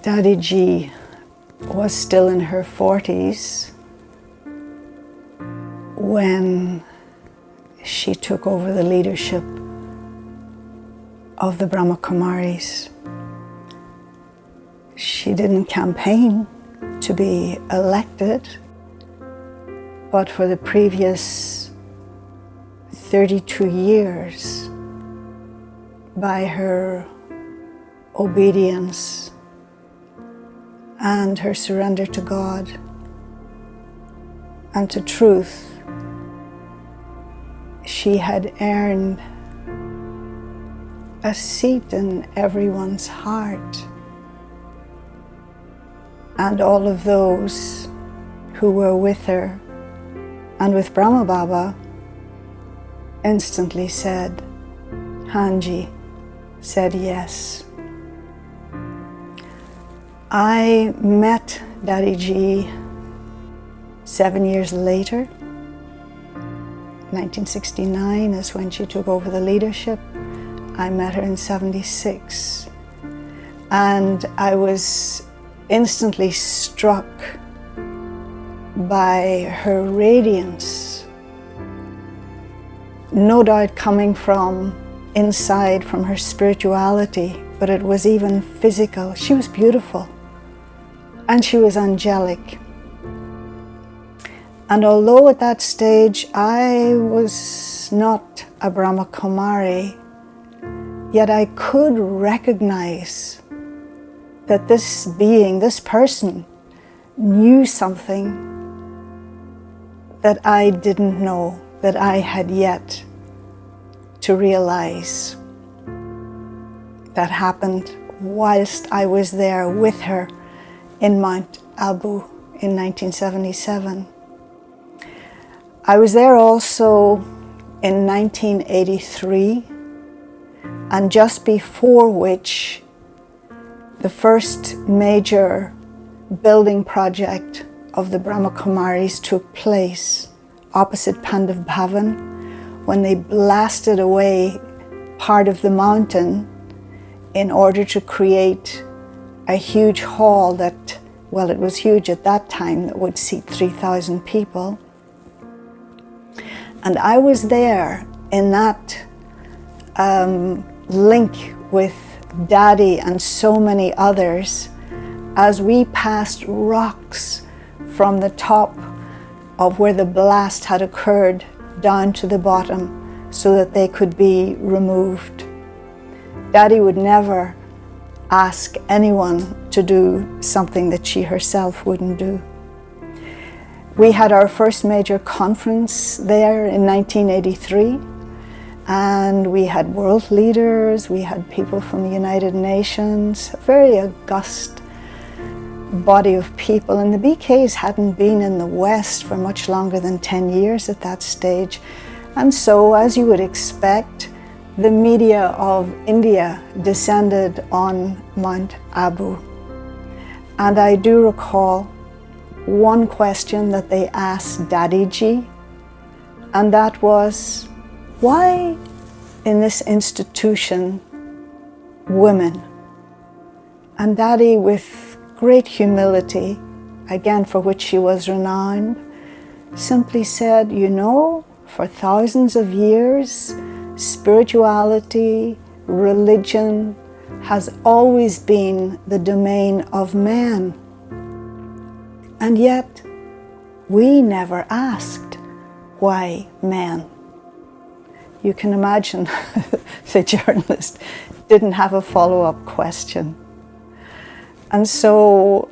Dadi Ji was still in her 40s when she took over the leadership of the Brahma Kumaris. She didn't campaign to be elected, but for the previous 32 years, by her obedience and her surrender to God and to truth, she had earned a seat in everyone's heart. And all of those who were with her and with Brahma Baba instantly said, Hanji, said yes. I met Dadi Ji 7 years later. 1969 is when she took over the leadership. I met her in 76. And I was instantly struck by her radiance. No doubt coming from inside, from her spirituality, but it was even physical. She was beautiful. And she was angelic. And although at that stage I was not a Brahma Kumari, yet I could recognize that this being, this person, knew something that I didn't know, that I had yet to realize. That happened whilst I was there with her in Mount Abu in 1977. I was there also in 1983, and just before which the first major building project of the Brahma Kumaris took place opposite Pandav Bhavan, when they blasted away part of the mountain in order to create a huge hall that, well, it was huge at that time, that would seat 3,000 people. And I was there in that link with Dadi and so many others as we passed rocks from the top of where the blast had occurred down to the bottom so that they could be removed. Dadi would never ask anyone to do something that she herself wouldn't do. We had our first major conference there in 1983, and we had world leaders, we had people from the United Nations, a very august body of people, and the BKs hadn't been in the West for much longer than 10 years at that stage. And so, as you would expect, the media of India descended on Mount Abu. And I do recall one question that they asked Dadi Ji, and that was, why in this institution women? And Dadi, with great humility, again for which she was renowned, simply said, you know, for thousands of years, spirituality, religion has always been the domain of man. And yet, we never asked, why men? You can imagine the journalist didn't have a follow-up question. And so,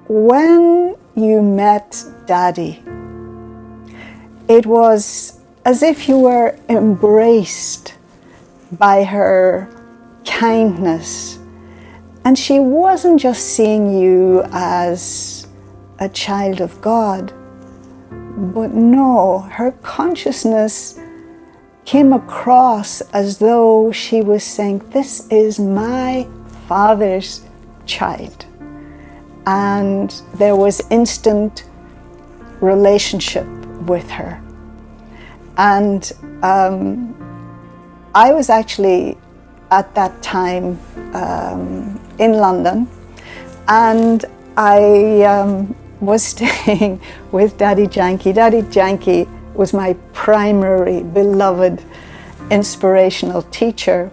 when you met Dadi, it was as if you were embraced by her kindness. And she wasn't just seeing you as a child of God, but no, her consciousness came across as though she was saying, this is my father's child. And there was instant relationship with her. And I was actually at that time in London, And I was staying with Daddy Janki. Daddy Janki was my primary beloved inspirational teacher.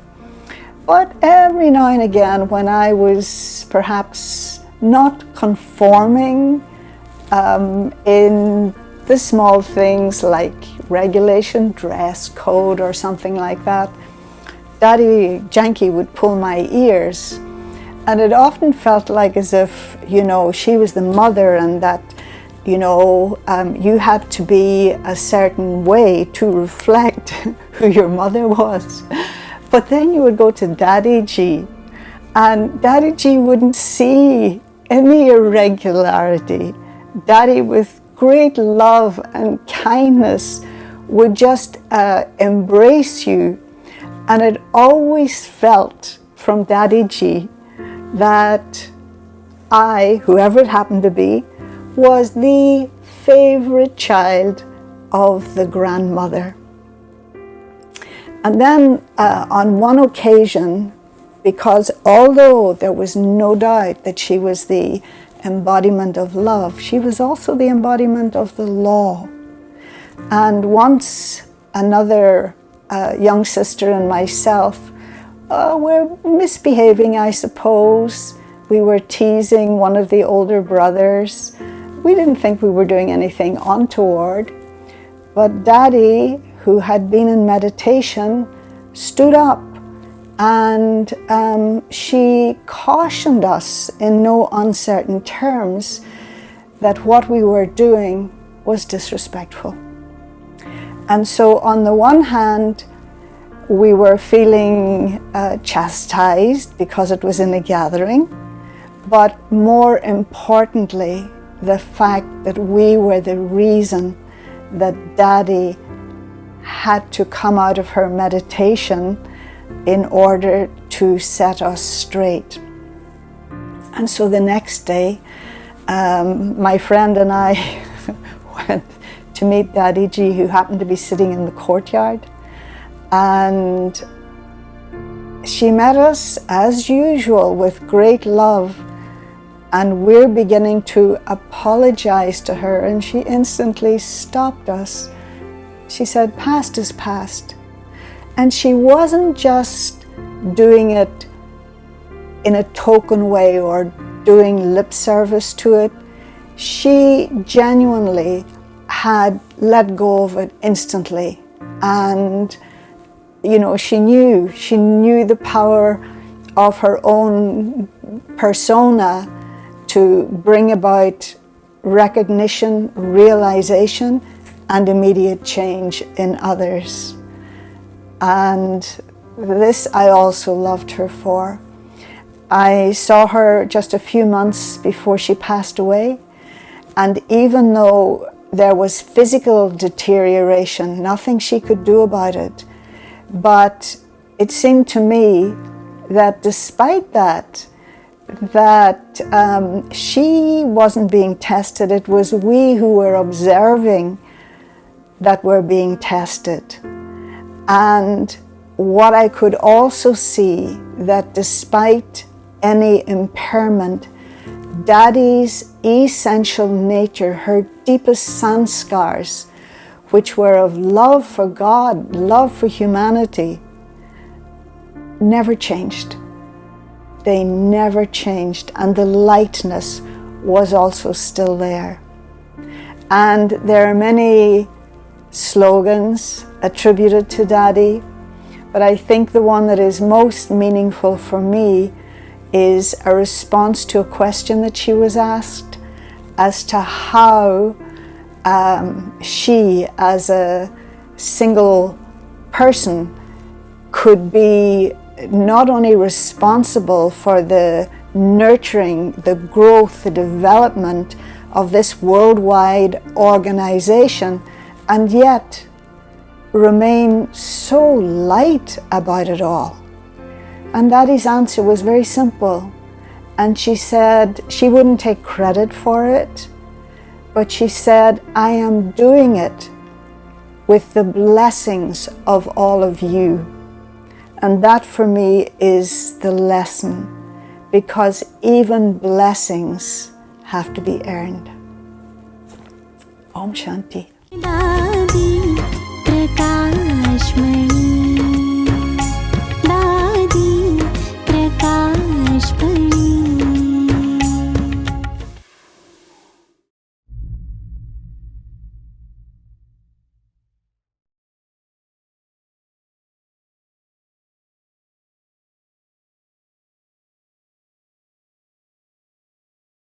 But every now and again, when I was perhaps not conforming in the small things like regulation, dress code or something like that, Daddy Janki would pull my ears. And it often felt like as if, you know, she was the mother and that, you know, you had to be a certain way to reflect who your mother was. But then you would go to Daddy G, and Daddy G wouldn't see any irregularity. Daddy, with great love and kindness, would just embrace you. And it always felt from Daddy G that I, whoever it happened to be, was the favorite child of the grandmother. And then on one occasion, because although there was no doubt that she was the embodiment of love, she was also the embodiment of the law. And once another young sister and myself were misbehaving, I suppose. We were teasing one of the older brothers. We didn't think we were doing anything untoward. But Daddy, who had been in meditation, stood up and she cautioned us in no uncertain terms that what we were doing was disrespectful. And so on the one hand, we were feeling chastised because it was in a gathering, but more importantly, the fact that we were the reason that Daddy had to come out of her meditation in order to set us straight. And so the next day, my friend and I went to meet Daddy G, who happened to be sitting in the courtyard. And she met us as usual with great love, and we're beginning to apologize to her, and she instantly stopped us. She said, "Past is past." And she wasn't just doing it in a token way or doing lip service to it. She genuinely had let go of it instantly. And you know, she knew the power of her own persona to bring about recognition, realization, and immediate change in others. And this I also loved her for. I saw her just a few months before she passed away, and even though there was physical deterioration, nothing she could do about it, but it seemed to me that despite that she wasn't being tested. It was we who were observing that were being tested. And what I could also see, that despite any impairment, Daddy's essential nature, her deepest sanskars, which were of love for God, love for humanity, never changed. They never changed, and the lightness was also still there. And there are many slogans attributed to Dadi, but I think the one that is most meaningful for me is a response to a question that she was asked as to how she, as a single person, could be not only responsible for the nurturing, the growth, the development of this worldwide organization, and yet remain so light about it all. And Dadi's answer was very simple. And she said she wouldn't take credit for it, but she said, I am doing it with the blessings of all of you. And that for me is the lesson, because even blessings have to be earned. Om Shanti.